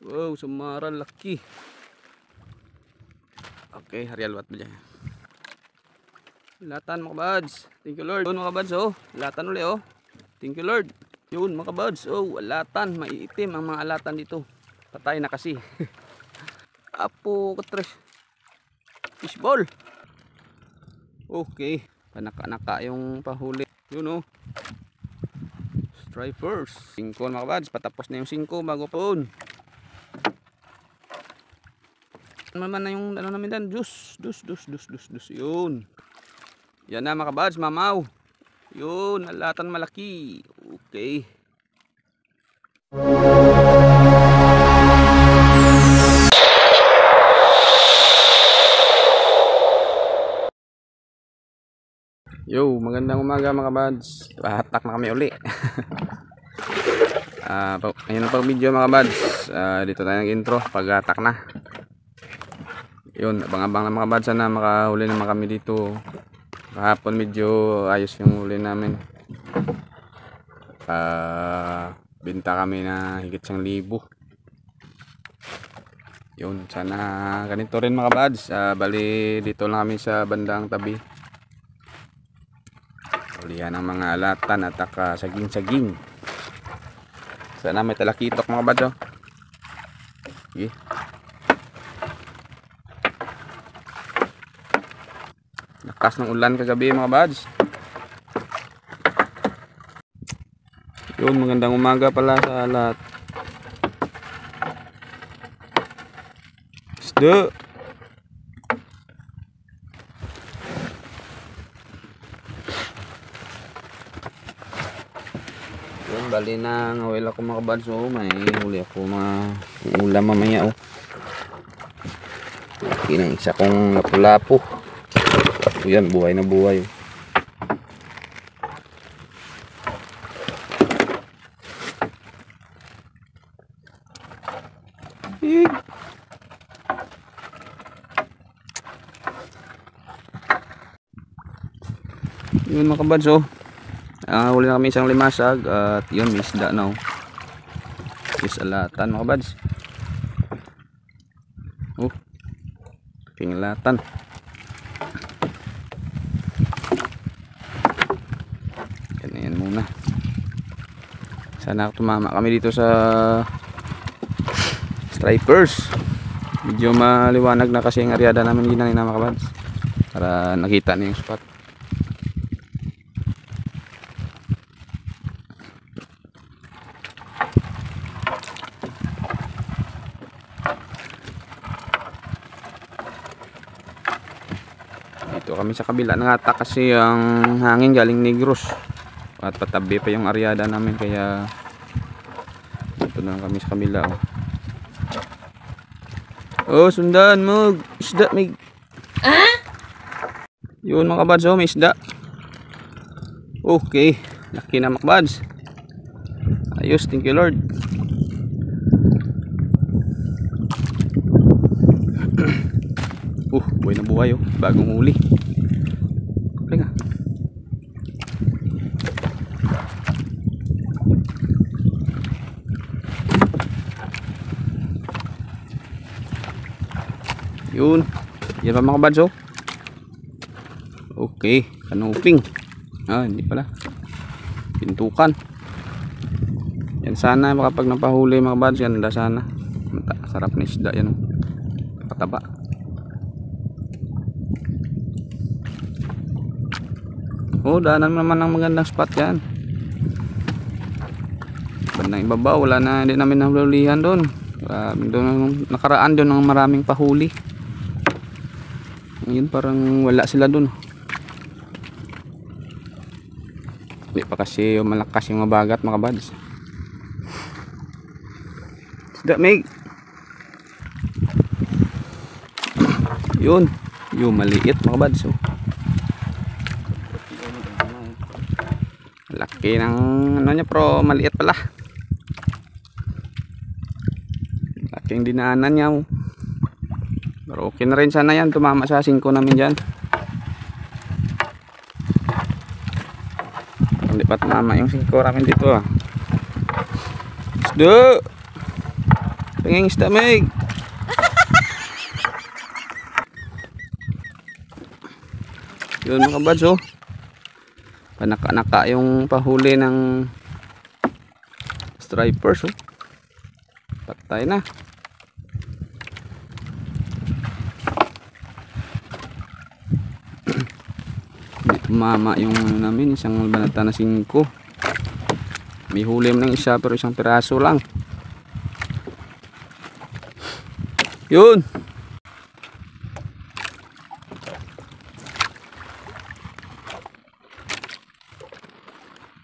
Wow, sumara laki. Okay, harialwat ba dyan? Latan mga kabads. Thank you Lord. Yun mga kabads oh. Latan ulit oh. Thank you Lord. Yun mga kabads oh. Latan. Maiitim ang mga alatan dito. Patay na kasi. Apo katres. Fishball. Okay. Panaka-naka yung pahuli. Yun oh. Stripers. 5 mga kabads. Patapos na yung 5 bago po. Naman na yung ano namin dan. Juice. Yun. Yan na mga kabads. Mamaw. Yun. Alatan malaki. Okay. Yo, magandang umaga mga kabads. Hatak na kami uli. Ayun ang pag video mga kabads. Dito tayo ng intro. Pag-hatak na. Yun, abang-abang na mga kabads. Sana makahuli naman kami dito. Kahapon medyo ayos yung huli namin. Binta kami na higit 1,000. Yun, sana ganito rin mga kabads. Bali dito lang kami sa bandang tabi. Ulihan ang mga alatan at saging-saging. Sana may talakitok mga kabads oh. Okay. Lakas ng ulan kagabi mga kabads. Yun, magandang umaga pala sa lahat. Isda. Yun, bali na ngawil ako mga kabads. So, may huli ako mga ulam mamaya oh. Kinang isa kong lapu-lapu. Yan, buhay na buhay oh. Yun mga kabads oh. Huli na kami isang limasag at yun may isda na oh. Is alatan mga kabads. Oh. King alatan. Yan muna. Sana tumama kami dito sa stripers. Medyo maliwanag na kasi ang aryada namin ginani na mga kabads. Para nakita na yung spot. Dito kami sa kabila nangatak kasi ang hangin galing Negros at patabi pa yung aryada namin kaya dito na kami sa kabila oh. Sundan mo isda may yun mga kabads oh, may isda. Okay, laki na mga kabads. Ayos, thank you Lord. Buhay na buhay oh, bagong huli. Teka. Yun. Yan pa mga kabads oh. Okay, kanuping. Hindi pala. Pintukan. Yan sana kapag napahuli mga kabads, yan sana. Sarap na isda yan oh. Pataba. Oh, daanan naman ng magandang spot yan. Bandang ibaba, wala na, hindi namin nahulihan doon. Doon nakaraan doon ng maraming pahuli. Ngayon parang wala sila doon. Hindi pa kasi malakas yung mabagat mga kabads. Isda mig. Yun, yung maliit mga kabads oh. Laki ng ano niya pero maliit pala. Laking dinaanan niya oh. Pero okay na rin sana yan. Tumama sa 5 namin dyan. Hindi pa tumama yung 5 namin dito ah. Isda. Pinging isda, Meg. Yun mga kabads, oh. Panaka-naka yung pahuli ng stripers, oh. Patay na. Hindi tumama yung namin, isang banata na 5. May hulim ng isa pero isang piraso lang. Yun.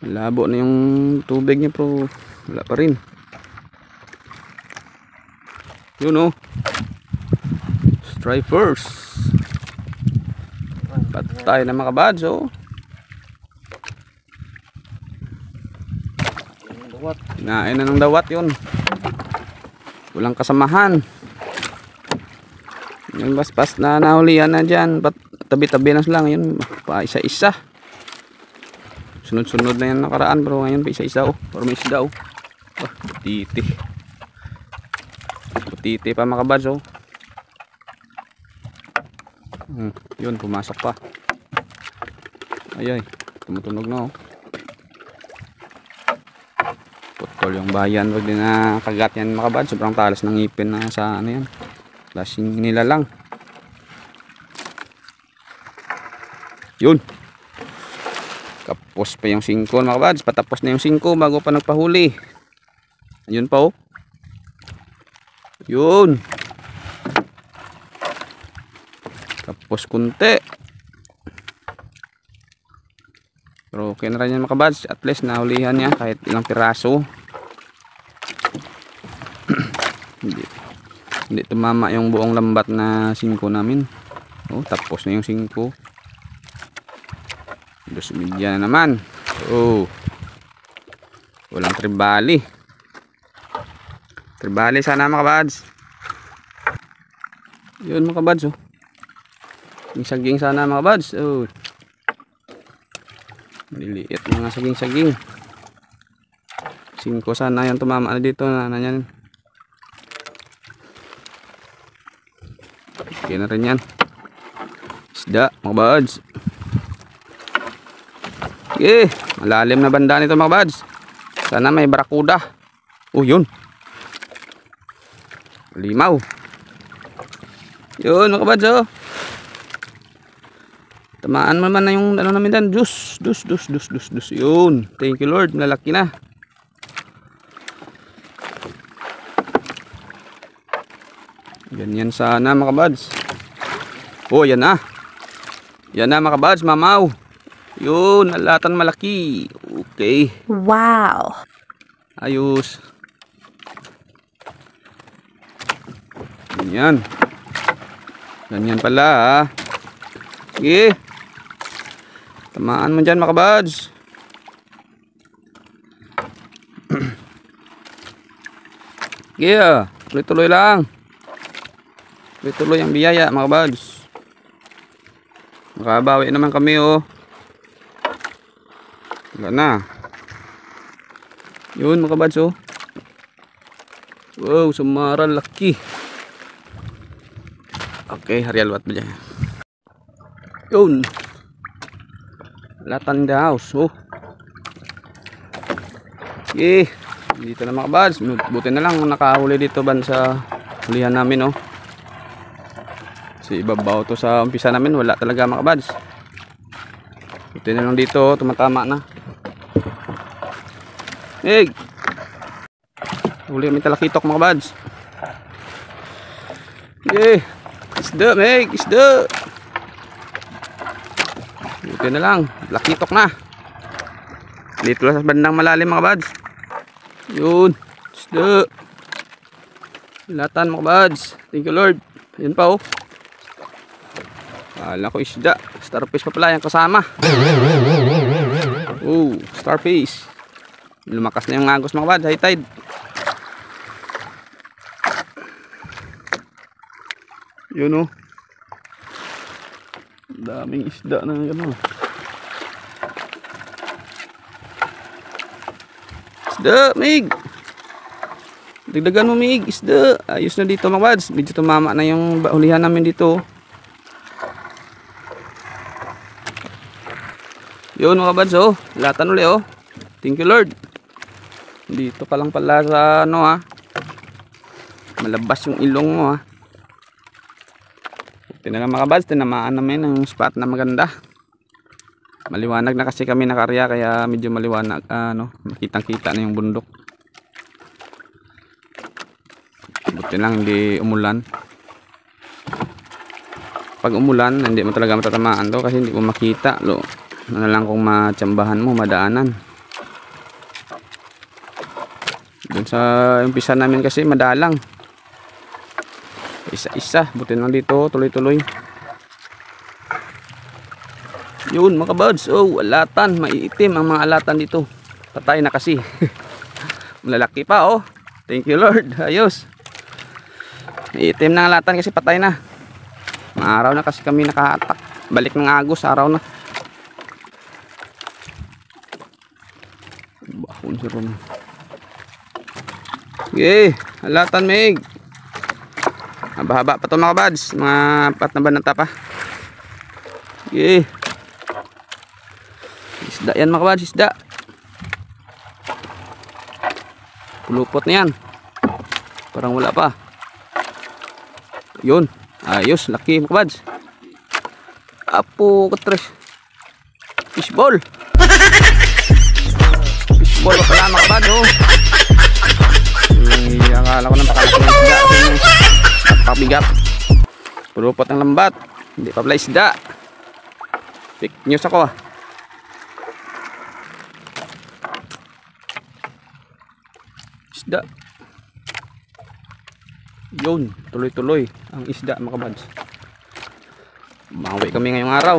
Labo na yung tubig niya pero wala pa rin. Yun, oh. Stripers. Patay na mga kabads, oh. Kinain na ng dawat yun. Walang kasamahan. Yung baspas na nahulihan na dyan, tabi-tabi na lang yun, pa isa-isa. Sunod-sunod na yan nakaraan, pero ngayon pa isa-isa, oh. Pero may isda, oh. Ah, putiti. Putiti pa mga kabads, oh. Yun, pumasok pa. Ay, tumutunog na, oh. Putol yung bayan, wag din na kagat yan mga kabads. Sobrang talas ng ngipin na sa ano yan. Klaseng nila lang. Yun. Kapos pa yung 5 mga kabads. Patapos na yung 5 bago pa nagpahuli. Ayun pa, oh. Yun. Kapos kunti. Pero okay na rin yan mga kabads. At least nahulihan niya kahit ilang piraso. Hindi tumama yung buong lambat na 5 namin. Oh, tapos na yung 5. 2 na naman. Oh. Walang tribali. Tribali sana mga kabads. Yun mga kabads, oh. Yung saging sana mga kabads. Oh. Maliliit mga saging-saging. 5 sana yung tumama na dito na yan. Okay na rin yan. Isda mga kabads. Okay, malalim na banda nito mga kabads. Sana may barakuda. Oh, yun. Limaw. Yun mga kabads, oh. Tamaan naman na yung ano namin dan. Dus. Yun. Thank you Lord, lalaki na. Ganyan sana mga kabads. Oh, yan na. Yan na mga kabads, mamaw. Yun, alatan malaki. Okay. Wow. Ayos. Ganyan. Ganyan pala, ah. Sige. Tamaan mo dyan mga kabads. Sige, ah. Tuloy-tuloy lang. Tuloy-tuloy ang biyaya mga kabads. Makabawi naman kami, oh. Wala na. Yun mga kabads, oh. Wow, sumara laki. Okay, harialwat ba dyan? Yun. Latan the house, oh. Okay. Dito na mga kabads. Buti na lang nakahuli dito ban sa hulihan namin, oh. Kasi ibabaw to sa umpisa namin. Wala talaga mga kabads. Buti na lang dito, oh. Tumatama na. Egg. Huli kami talakitok mga kabads. Okay. Isda, Meg. Isda. Buti na lang. Lakitok na. Dito lang sa bandang malalim mga kabads. Yun. Isda. Latan mga kabads. Thank you Lord. Yun pa, oh. Kala ko isda. Starfish pa pala yung kasama. Oh, starfish. Lumakas na yung agos mga kabads. High tide. Yun, oh. Daming isda na gano'n. Isda, Mig. Dagdagan mo mig, isda. Ayos na dito mga kabads. Medyo tumama na yung hulihan namin dito. Yun mga kabads oh. Latan uli oh. Thank you Lord. Dito ka lang pala sa ano ha. Malabas yung ilong mo ha. Tinalang mga kabads, tinamaan namin ang spot na maganda. Maliwanag na kasi kami nakarya kaya medyo maliwanag, makitang-kita na yung bundok. Buti lang hindi umulan. Pag umulan, hindi mo talaga matatamaan to kasi hindi ko makita. Ano lang kung matsambahan mo, madaanan. Doon sa umpisa namin kasi madalang. Isa-isa, buti lang dito, tuloy-tuloy. Yun mga kabads, oh, alatan, maiitim ang mga alatan dito. Patay na kasi. Malalaki pa oh. Thank you Lord, ayos. Maiitim na alatan kasi patay na. Araw na kasi kami nakahatak. Balik ng agos, araw na. Bahon si Ron. Okay, alatan mig. Haba-haba pa ito mga kabads. Mga 4 na banata pa. Okay. Isda yan mga kabads, isda. Pulupot na yan. Parang wala pa. Yun. Ayos, laki mga kabads. Apo katres. Fishball. Fishball pa pala mga kabads oh. Akala ko nang pakalaki ng isda. Pabigat. Pulupot ng lambat. Hindi pa pala isda. Fake news ako ah. Isda. Yun, tuloy-tuloy ang isda mga kabads. Mawi kami ngayong araw.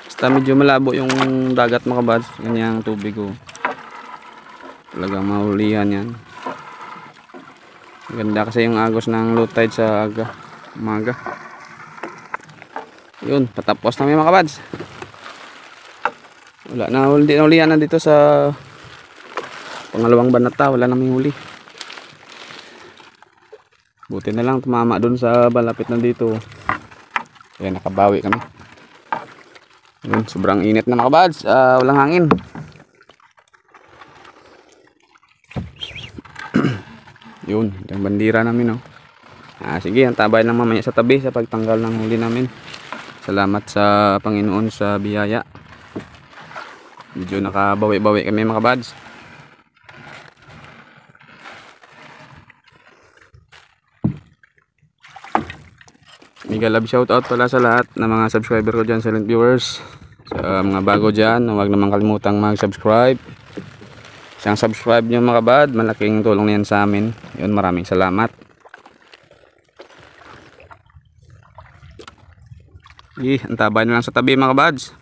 Basta medyo malabo yung dagat mga kabads. Ganyang tubig ko. Talagang mahulihan yan. Ganda kasi yung agos ng low tide sa umaga. Yun, patapos na mga kabads. Wala na, hindi na hulihan na dito sa pangalawang banata. Wala na may huli. Buti na lang tumama dun sa balapit na dito. Kaya nakabawi kami. Yun, sobrang init na mga kabads. Walang hangin. Yun, yung bandira namin oh. Sige, antabayan lang mamaya sa tabi sa pagtanggal ng huli namin. Salamat sa Panginoon sa biyaya. Medyo nakabawi-bawi kami mga kabads. Mega love shoutout pala sa lahat ng mga subscriber ko dyan, silent viewers. Sa mga bago dyan, huwag naman kalimutang mag-subscribe. Isang subscribe nyo mga kabad, malaking tulong na yan sa amin. Yun, maraming salamat. Antabay na lang sa tabi mga kabads.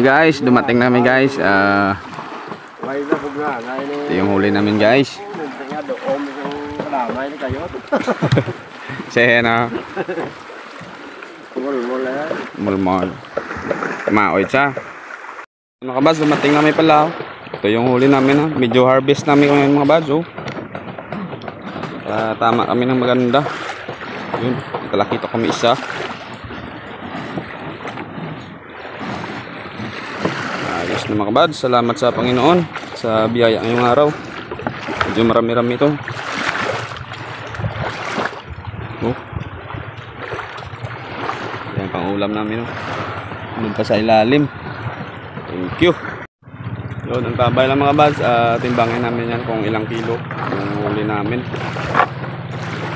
guys, dumating na kami guys. Ito yung huli namin guys. Saya na. Mulmol. Maoy siya. Mga kabads, dumating na kami pala. Ito yung huli namin. Medyo harvest namin ngayon mga kabads. Tama kami ng maganda. Yun, nakalakita kami isa. Ayos na mga kabads. Salamat sa Panginoon sa biyaya ngayong araw. Medyo marami-rami ito. Yan pang ulam namin. Doon pa sa ilalim. Thank you. Yun, ang tabay lang mga kabads. Timbangin namin yan kung ilang kilo yung huli namin.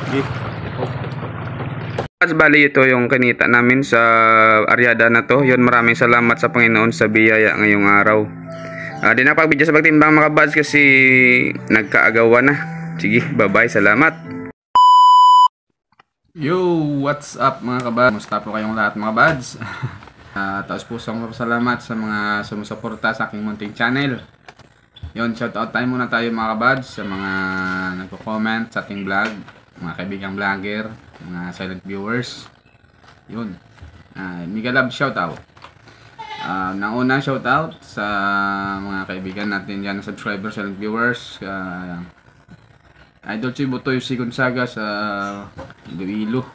Okay. Bali ito yung kinita namin sa aryada na to. Yun, maraming salamat sa Panginoon sa biyaya ngayong araw. Di na pagbidyo sa pagtimbang mga kabads kasi nagkaagawa na. Sige, bye bye, salamat. Yo, what's up mga kabads? Musta po kayong lahat mga kabads? Taos pusong salamat sa mga sumusuporta sa aking munting channel. Yun, shoutout tayo muna tayo mga kabads sa mga nagko-comment sa ating vlog, mga kaibigang vlogger, mga silent viewers. Yun, mega love shoutout. Nauna shoutout sa mga kaibigan natin dyan, subscribers, silent viewers. Idol Chibutoy si Gonzaga sa Iloilo.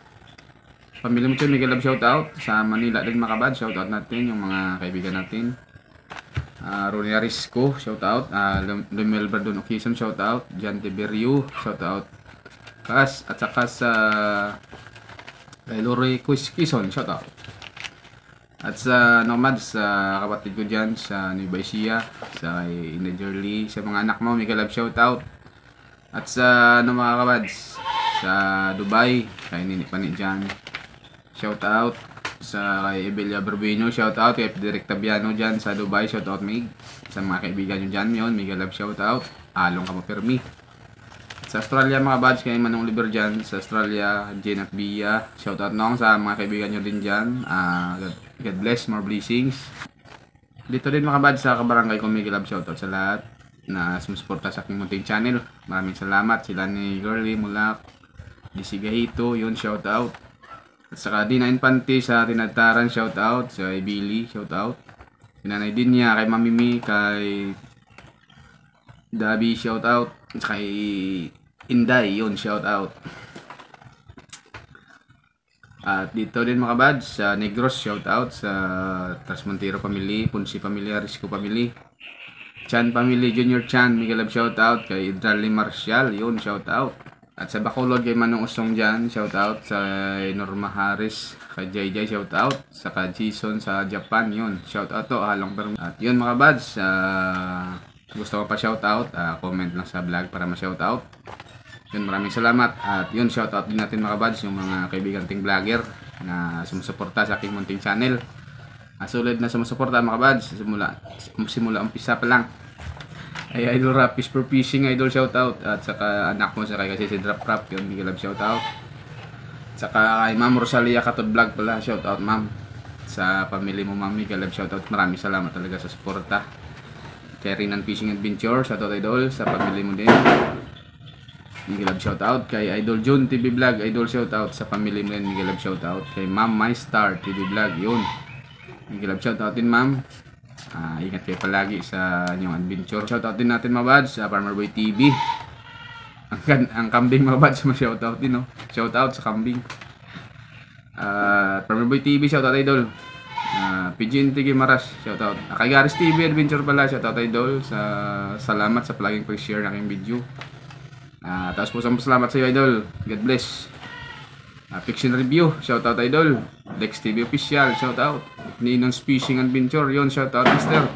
Pamilya mo mega love shoutout sa Manila din mga kabad. Shoutout natin yung mga kaibigan natin. Ronnie Arisco shoutout. Lumel Bardon Occasion shoutout. Jan Tiberio shoutout. At saka sa Lori Quizquison shoutout. At sa Nomad, sa kapatid ko dyan sa Nueva Ecija, sa Inajerly, sa mga anak mo mega love shoutout. At sa mga kabads sa Dubai, kay Nini Pani dyan, shoutout. Sa kay Ebelia Barbuino, shoutout. Kay Direk Tabiano dyan sa Dubai, shoutout Mig. Sa mga kaibigan nyo dyan yun, mega love shoutout. Along ka Permi. Sa Australia mga kabads, kay Manong Oliver dyan sa Australia, Jen at Bia, shoutout nong sa mga kaibigan nyo din dyan. God bless, more blessings. Dito din mga kabads sa kabarangay ko, mega love shoutout sa lahat na sumusuporta sa aking munting channel. Maraming salamat. Sila ni Girly Mulak, DC Gahito, yun, shout out. At saka Dina Infante sa Tinadtaran, shout out. Sa Billy, shout out. Si Nanay Dinya, kay Mamimi, kay Dabi, shout out. At kay Inday, yun, shout out. At dito din mga bads sa Negros, shout out. Sa Trasmontero family, Punsi family, Arisco family, Chan family, Junior Chan, mega love shoutout. Kay Idrali Marcial, yun, shoutout. At sa Bacolod, kay Manong Usong dyan, shoutout. Sa Norma Harris, kay JJ, shoutout. Sa Jason sa Japan, yun, shoutout to, halong permi. At yun mga bads, gusto ko pa shoutout, comment lang sa vlog para ma-shoutout. Yun, maraming salamat. At yun, shoutout din natin mga bads, yung mga kaibigan ting vlogger na sumusuporta sa aking munting channel. Solid na sumusuporta mga kabads simula umpisa pa lang. Ay Idol Rap, Fish for Fishing, Idol shoutout. At saka anak mo sa kay kasi si Drop Rap, yun, mega love shoutout. At saka kay Ma'am Rosalia Katod Vlog pala, shoutout ma'am. Sa family mo ma'am, mega love shoutout. Maraming salamat talaga sa suporta. Kay Rinan Fishing Adventure, shoutout Idol. Sa family mo din, mega love shoutout. Kay Idol June TV Vlog, Idol shoutout. Sa family mo din, mega love shoutout. Kay Ma'am My Star TV Vlog, yun, mega love shoutout din ma'am. Ingat kayo palagi sa inyong adventure. Shoutout din natin mga bads sa Farmer Boy TV. Ang kambing mga bads, ma-shoutout din, no? Shoutout sa kambing. Farmer Boy TV, shoutout Idol. PGNT Gimaras, shoutout. Kay Garis TV Adventure pala, shoutout Idol. Salamat sa palaging pag-share ng aking video. Tapos po salamat sa iyo Idol. God bless. Fiction Review, shoutout Idol. Dex TV Official, shoutout. Ninon's Fishing Adventure, yon, shoutout Mister.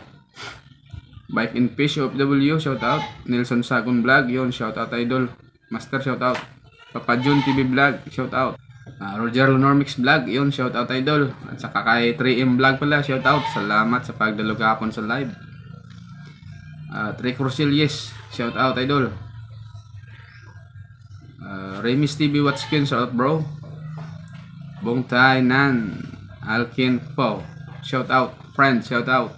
Bike and Fish OFW, shoutout. Nelson Sagun Vlog, yon, shoutout Idol. Master, shoutout. Papa Jun TV Vlog, shoutout. Roger Lenormix Vlog, yon, shoutout Idol. At saka kay 3M Vlog pala, shoutout. Salamat sa pagdalo kahapon sa live. Rick Roselies, shoutout Idol. Remis TV Watchkin, shoutout bro. Bong Tai Nan Alkin Po, shout out. Friend, shout out.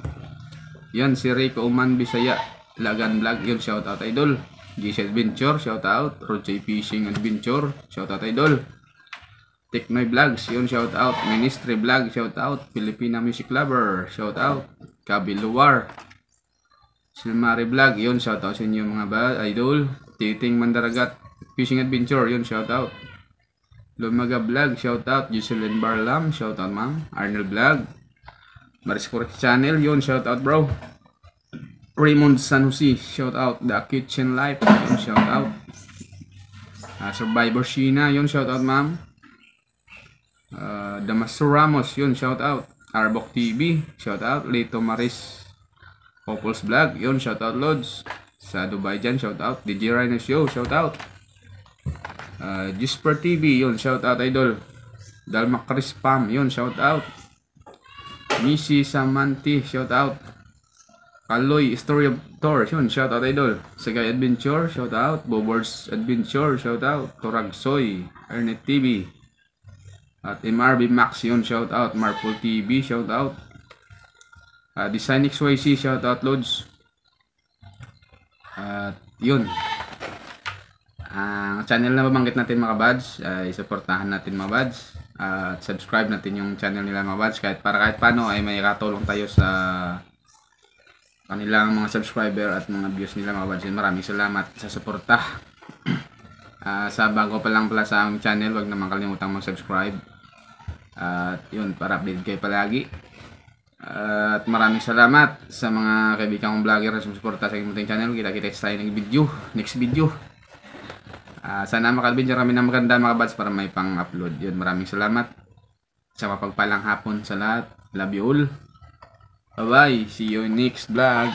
Yan, si Rico Uman Bisaya, Lagan Vlog, yun, shout out idol. GC Adventure, shout out. Roger Fishing Adventure, shout out idol. Teknoy Vlogs, yun, shout out. Ministry Vlog, shout out. Filipina Music Lover, shout out. Kabiluwar, Silmari Vlog, yun, shout out sa inyo mga idol. Titing Mandaragat Fishing Adventure, yun, shout out. Lumaga Vlog, shout out. Jocelyn Barlam, shout out ma'am. Arnold Vlog, Maris Correct Channel, yun, shout out bro. Raymond San Jose, shout out. The Kitchen Life, yun, shout out. Survivor Sheena, yun, shout out ma'am. Damaso Ramos, yun, shout out. Arbok TV, shout out. Lito Maris Popul's Vlog, yun, shout out Lods. Sa Dubai dyan, shout out. DJ Rhino Show, shout out. Gisper TV, yun, shout out idol. Dalma Chris Pam, yun, shout out. Missy Samanti, shout out. Kaloy Story of Thor, yun, shout out idol. Sagay Adventure, shout out. Bobords Adventure, shout out. Toragsoy, Ernet TV. At MRB Max, yun, shout out. Marple TV, shout out. Design XYC, shout out Lods. At yun, ang channel na babanggit natin mga buds, isuportahan natin mga buds. At subscribe natin yung channel nila mga buds, kahit paano ay may katulong tayo sa kanilang mga subscriber at mga views nila mga buds. Maraming salamat sa suporta. Sa bago pa lang pala sa aming channel, wag naman kalimutang mag-subscribe. At yun, para update kayo palagi. At maraming salamat sa mga kaibigan kong vlogger na sumusuporta sa aking munting channel. Kita-kita tayo ng next video. Sana makalbin kami ng maganda mga buds para may pang-upload. Yun, maraming salamat sa mapagpalang hapon sa lahat. Love you all. Bye bye, see you next vlog.